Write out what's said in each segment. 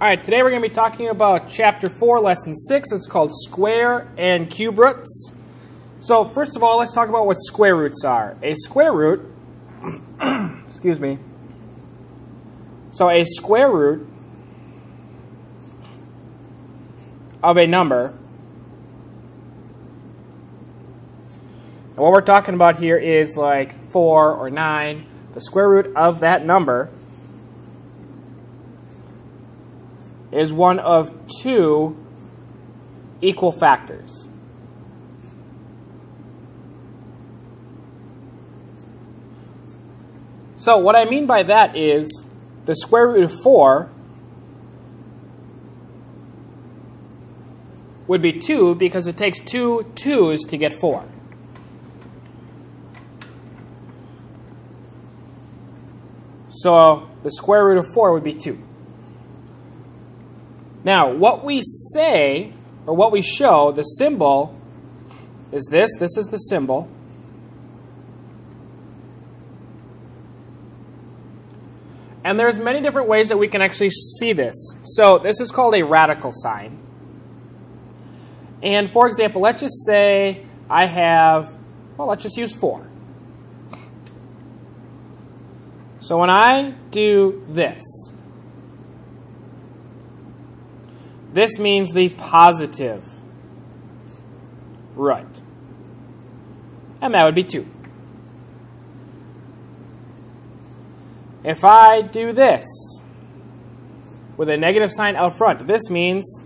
All right, today we're going to be talking about Chapter 4, Lesson 6. It's called Square and Cube Roots. So first of all, let's talk about what square roots are. A square root, excuse me. So a square root of a number, and what we're talking about here is like 4 or 9, the square root of that number is one of two equal factors. So what I mean by that is the square root of 4 would be 2 because it takes two 2's to get 4. So the square root of 4 would be 2. Now, what we say, or what we show, the symbol is this. This is the symbol. And there's many different ways that we can actually see this. So this is called a radical sign. And for example, let's just say I have, well, let's just use 4. So when I do this, this means the positive root. And that would be 2. If I do this with a negative sign out front, this means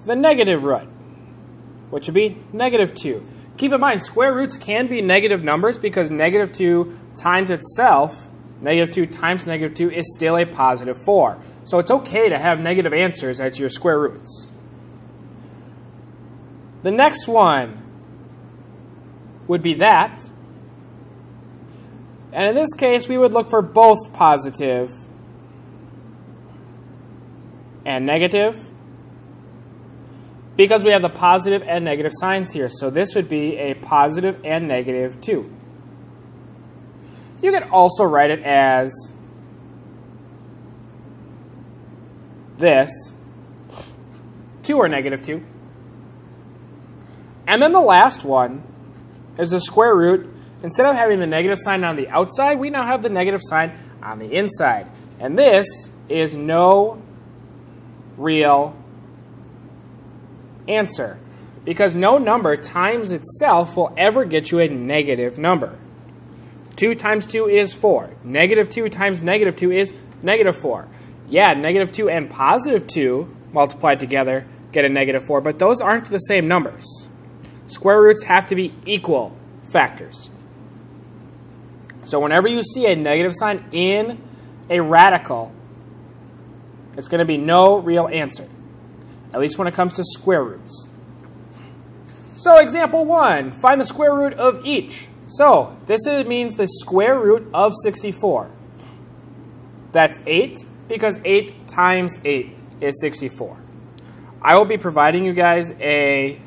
the negative root, which would be negative 2. Keep in mind, square roots can be negative numbers because negative 2 times itself, negative 2 times negative 2, is still a positive 4. So it's okay to have negative answers as your square roots. The next one would be that. And in this case, we would look for both positive and negative because we have the positive and negative signs here. So this would be a positive and negative 2. You could also write it as this, 2 or negative 2. And then the last one is the square root. Instead of having the negative sign on the outside, we now have the negative sign on the inside. And this is no real answer, because no number times itself will ever get you a negative number. 2 times 2 is 4. Negative 2 times negative 2 is negative 4. Yeah, negative 2 and positive 2 multiplied together get a negative 4, but those aren't the same numbers. Square roots have to be equal factors. So whenever you see a negative sign in a radical, it's going to be no real answer, at least when it comes to square roots. So example 1, find the square root of each. So this means the square root of 64. That's 8, because 8 times 8 is 64. I will be providing you guys a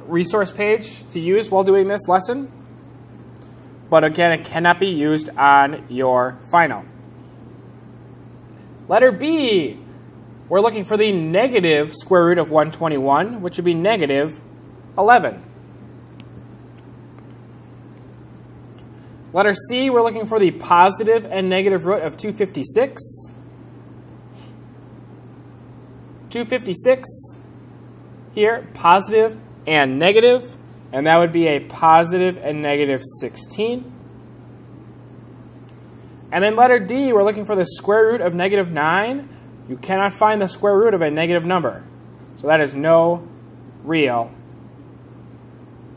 resource page to use while doing this lesson. But again, it cannot be used on your final. Letter B, we're looking for the negative square root of 121, which would be negative 11. Letter C, we're looking for the positive and negative root of 256. 256 here, positive and negative, and that would be a positive and negative 16. And then letter D, we're looking for the square root of negative 9. You cannot find the square root of a negative number, so that is no real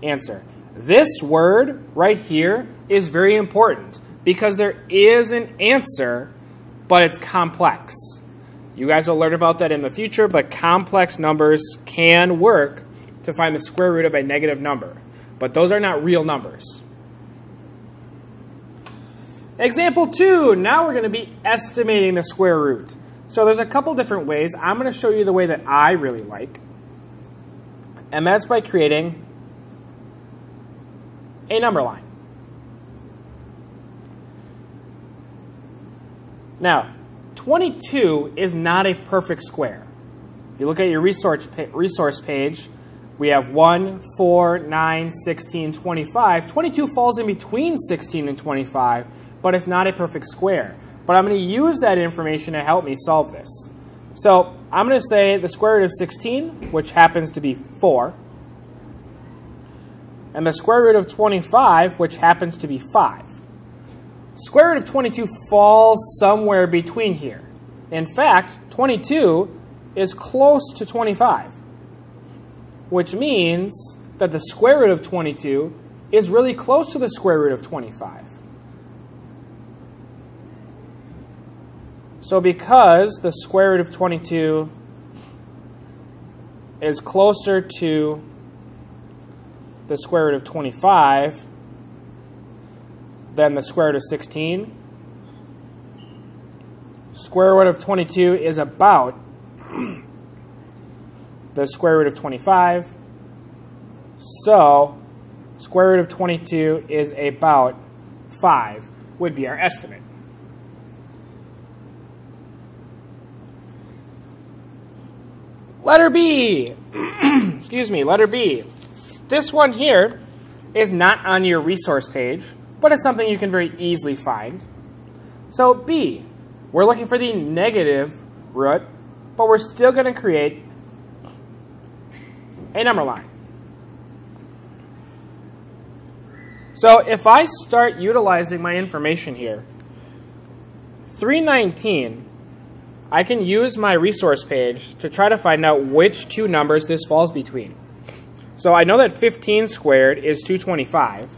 answer. This word right here is very important because there is an answer, but it's complex. You guys will learn about that in the future, but complex numbers can work to find the square root of a negative number. But those are not real numbers. Example 2, now we're going to be estimating the square root. So there's a couple different ways. I'm going to show you the way that I really like. And that's by creating a number line. Now, 22 is not a perfect square. If you look at your resource page, we have 1, 4, 9, 16, 25. 22 falls in between 16 and 25, but it's not a perfect square. But I'm going to use that information to help me solve this. So I'm going to say the square root of 16, which happens to be 4, and the square root of 25, which happens to be 5. Square root of 22 falls somewhere between here. In fact, 22 is close to 25, which means that the square root of 22 is really close to the square root of 25. So because the square root of 22 is closer to the square root of 25 than the square root of 16, square root of 22 is about the square root of 25. So square root of 22 is about 5 would be our estimate. Letter B. Excuse me, letter B. This one here is not on your resource page, but it's something you can very easily find. So B, we're looking for the negative root, but we're still going to create a number line. So if I start utilizing my information here, 319, I can use my resource page to try to find out which two numbers this falls between. So I know that 15 squared is 225.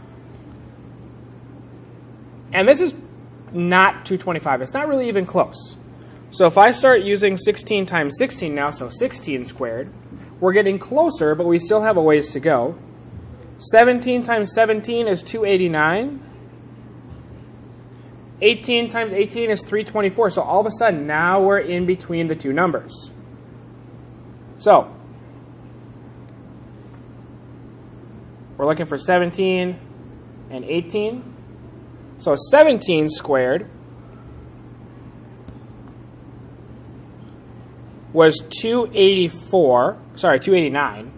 And this is not 225. It's not really even close. So if I start using 16 times 16 now, so 16 squared, we're getting closer, but we still have a ways to go. 17 times 17 is 289. 18 times 18 is 324. So all of a sudden, now we're in between the two numbers. So we're looking for 17 and 18. So 17 squared was 289.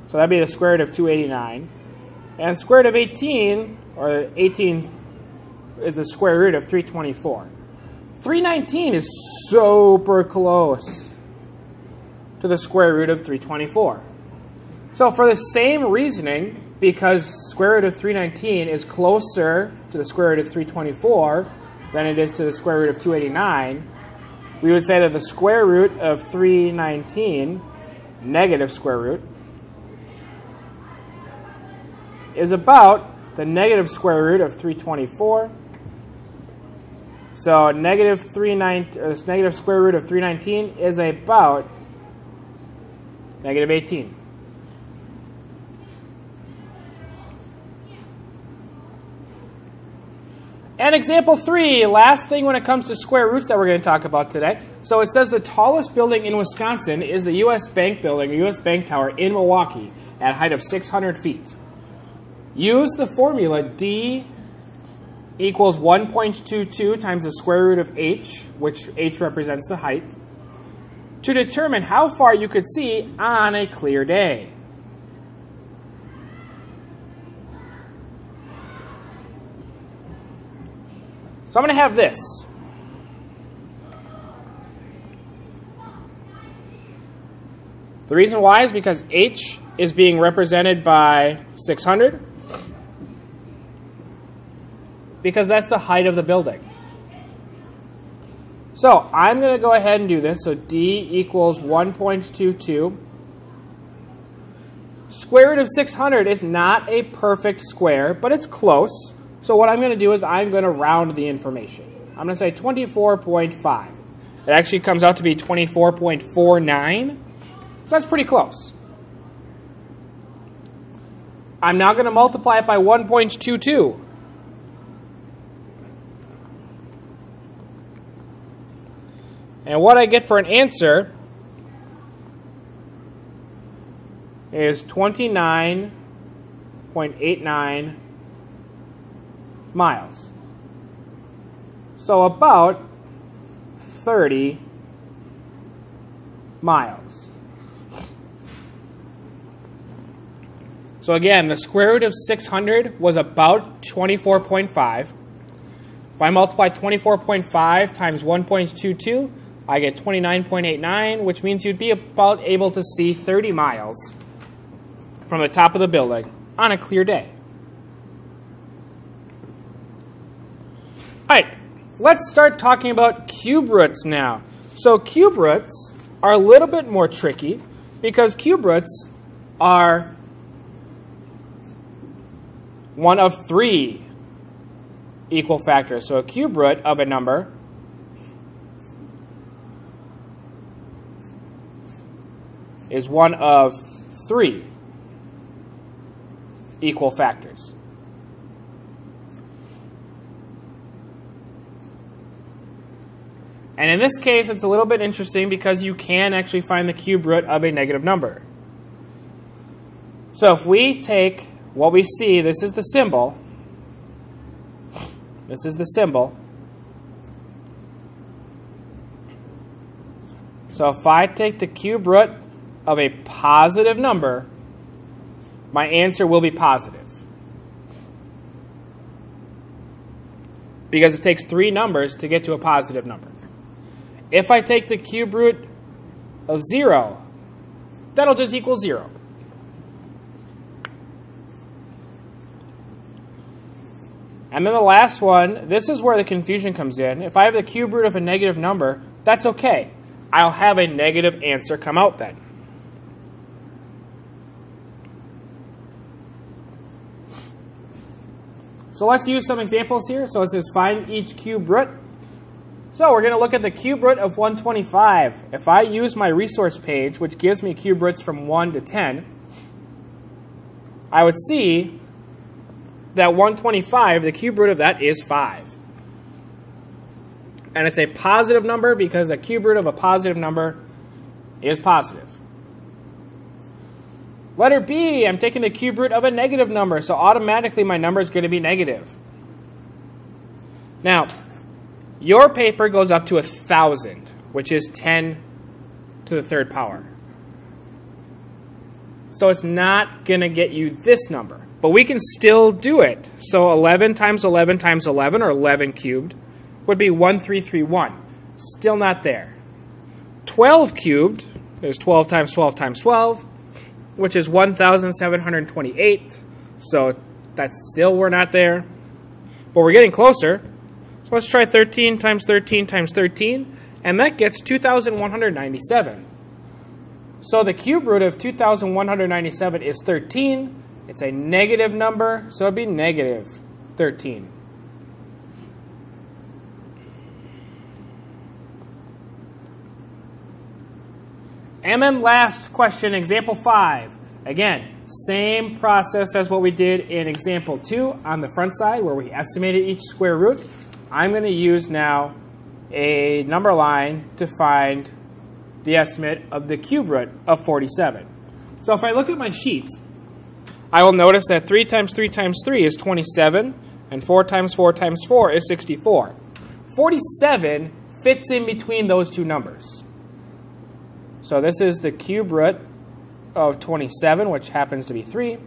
So that'd be the square root of 289. And the square root of 18, or 18 is the square root of 324. 319 is super close to the square root of 324. So for the same reasoning, because square root of 319 is closer to the square root of 324 than it is to the square root of 289, we would say that the square root of 319, negative square root, is about the negative square root of 324. So negative square root of 319 is about negative 18. And example 3, last thing when it comes to square roots that we're going to talk about today. So it says the tallest building in Wisconsin is the U.S. Bank building, or U.S. Bank Tower in Milwaukee at a height of 600 feet. Use the formula D equals 1.22 times the square root of h, which h represents the height, to determine how far you could see on a clear day. So I'm going to have this. The reason why is because h is being represented by 600, because that's the height of the building. So I'm going to go ahead and do this. So D equals 1.22. Square root of 600 is not a perfect square, but it's close. So what I'm going to do is I'm going to round the information. I'm going to say 24.5. It actually comes out to be 24.49. So that's pretty close. I'm now going to multiply it by 1.22. And what I get for an answer is 29.89 miles. So about 30 miles. So again, the square root of 600 was about 24.5. If I multiply 24.5 times 1.22, I get 29.89, which means you'd be about able to see 30 miles from the top of the building on a clear day. All right, let's start talking about cube roots now. So cube roots are a little bit more tricky because cube roots are one of three equal factors. So a cube root of a number is one of three equal factors. And in this case, it's a little bit interesting because you can actually find the cube root of a negative number. So if we take what we see, this is the symbol. This is the symbol. So if I take the cube root of a positive number, my answer will be positive. Because it takes three numbers to get to a positive number. If I take the cube root of 0, that'll just equal 0. And then the last one, this is where the confusion comes in. If I have the cube root of a negative number, that's okay. I'll have a negative answer come out then. So let's use some examples here. So it says find each cube root. So we're going to look at the cube root of 125. If I use my resource page, which gives me cube roots from 1 to 10, I would see that 125, the cube root of that is 5. And it's a positive number because the cube root of a positive number is positive. Letter B, I'm taking the cube root of a negative number, so automatically my number is going to be negative. Now, your paper goes up to 1,000, which is 10 to the third power. So it's not going to get you this number. But we can still do it. So 11 times 11 times 11, or 11 cubed, would be 1331. Still not there. 12 cubed is 12 times 12 times 12, which is 1,728. So that's still, we're not there. But we're getting closer. So let's try 13 times 13 times 13, and that gets 2,197. So the cube root of 2,197 is 13. It's a negative number, so it'd be negative 13. And then last question, example 5. Again, same process as what we did in example 2 on the front side where we estimated each square root. I'm going to use now a number line to find the estimate of the cube root of 47. So if I look at my sheet, I will notice that 3 times 3 times 3 is 27, and 4 times 4 times 4 is 64. 47 fits in between those two numbers. So this is the cube root of 27, which happens to be 3.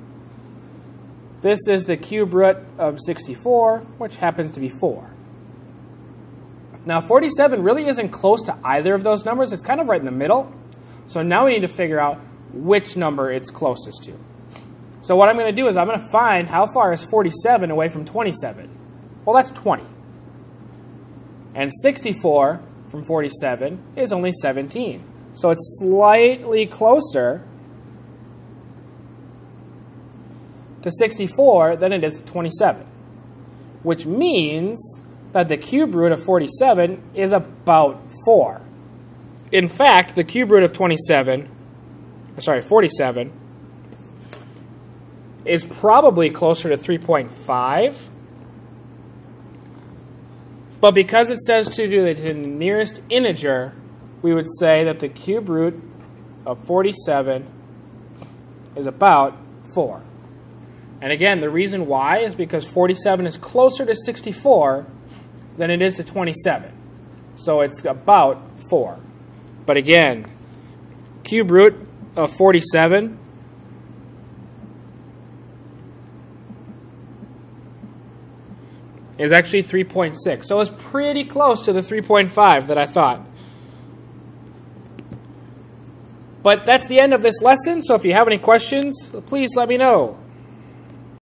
This is the cube root of 64, which happens to be 4. Now 47 really isn't close to either of those numbers. It's kind of right in the middle. So now we need to figure out which number it's closest to. So what I'm going to do is I'm going to find how far is 47 away from 27. Well, that's 20. And 64 from 47 is only 17. So it's slightly closer to 64 than it is to 27, which means that the cube root of 47 is about 4. In fact, the cube root of 47 is probably closer to 3.5. But because it says to do it to the nearest integer, we would say that the cube root of 47 is about 4. And again, the reason why is because 47 is closer to 64 than it is to 27. So it's about 4. But again, cube root of 47 is actually 3.6. So it's pretty close to the 3.5 that I thought. But that's the end of this lesson. So if you have any questions, please let me know.